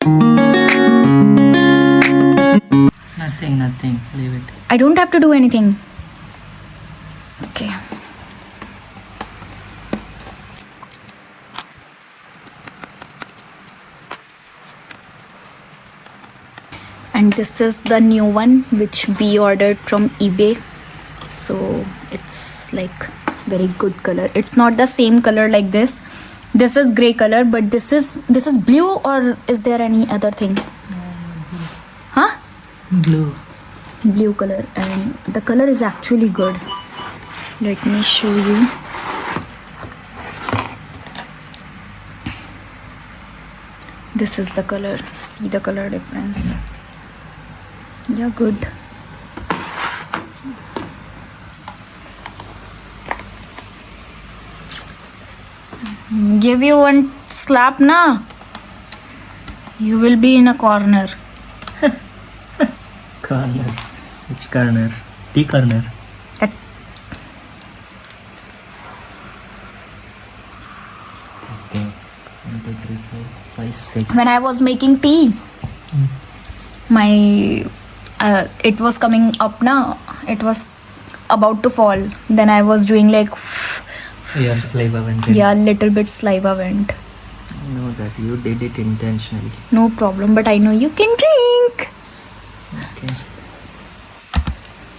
Nothing. Leave it. I don't have to do anything. Okay. And this is the new one which we ordered from eBay. So it's like very good color. It's not the same color like this. This is gray color, but this is blue, or is there any other thing? Huh? Blue color, and the color is actually good. Let me show you. This is the color. See the color difference. Yeah, good. Give you one slap na, you will be in a corner. Corner. Which corner? The corner. That- Okay. 1, 2, 3, 4, 5, 6. when I was making tea, my it was coming up now. It was about to fall. Then I was doing like, Your saliva went in. yeah, little bit saliva went. I know that you did it intentionally. No problem, but I know you can drink. Okay.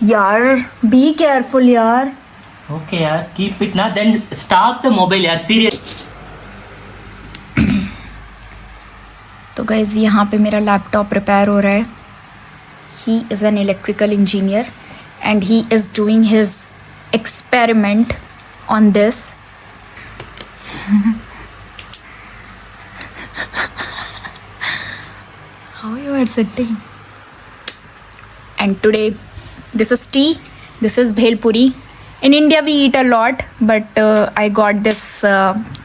Yaar, be careful, yaar. Okay, yaar. Keep it now. Then stop the mobile, yaar. Serious. तो guys यहाँ पे मेरा laptop repair हो रहा है. He is an electrical engineer and he is doing his experiment on this. How you are sitting? And today, this is tea. This is bhel puri. In India, we eat a lot, but I got this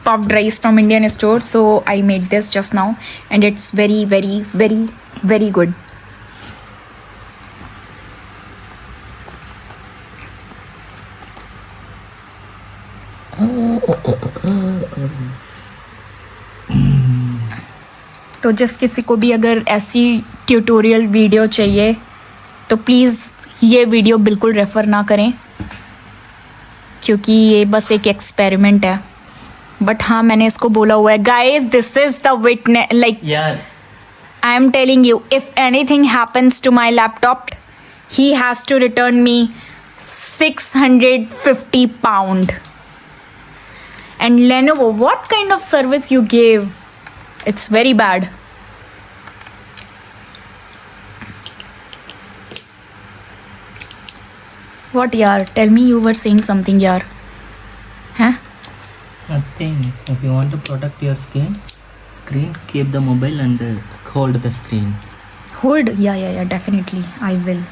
puffed rice from Indian store, so I made this just now, and it's very, very, very, very good. तो जिस किसी को भी अगर ऐसी tutorial video चाहिए तो please ये वीडियो बिल्कुल रेफ़र ना करें, क्योंकि ये बस एक एक्सपेरिमेंट है. बट हाँ, मैंने इसको बोला हुआ है, guys this is the witness, like यार, I am telling you, if anything happens to my laptop he has to return me 650 pound. And Lenovo, what kind of service you gave? It's very bad. What yaar? Tell me, you were saying something yaar. Huh? nothing. If you want to protect your screen, keep the mobile and hold the screen. Hold? Yeah, definitely. I will.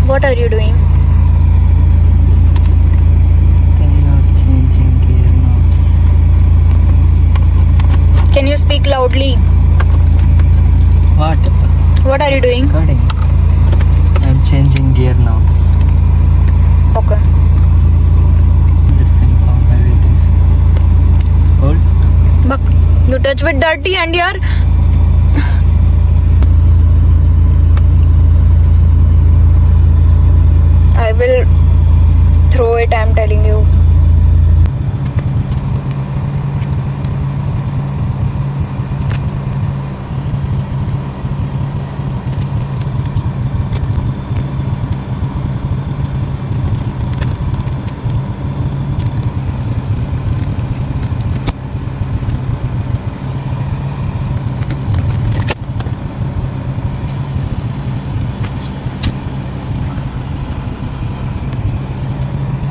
What are you doing? They are changing gear knobs. Can you speak loudly? What? What are you doing? Cutting. I'm changing gear knobs. Okay. This thing, how heavy it is. Hold. But you touch with dirty hand yaar. I will throw it, I'm telling you.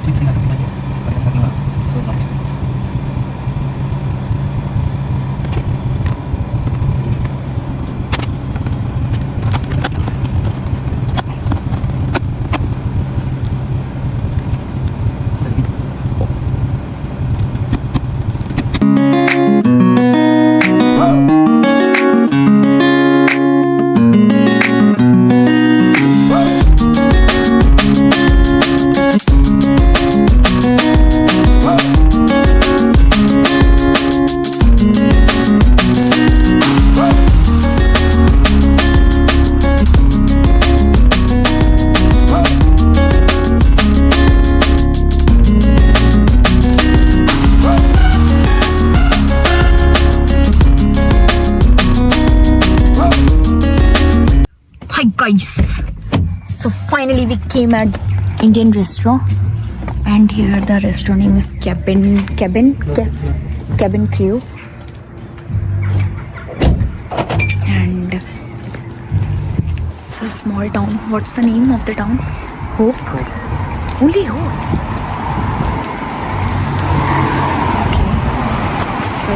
Keep it like this. Hi guys, so finally we came at Indian restaurant, and here the restaurant name is Cabin Crew, and it's a small town. What's the name of the town? Hope. Only Hope. Okay, so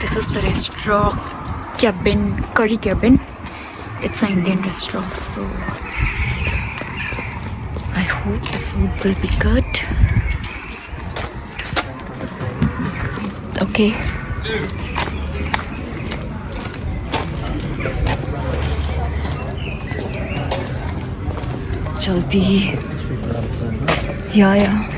this is the restaurant, Curry Cabin. It's an Indian restaurant, so I hope the food will be good. Okay. Jaldi. Yeah.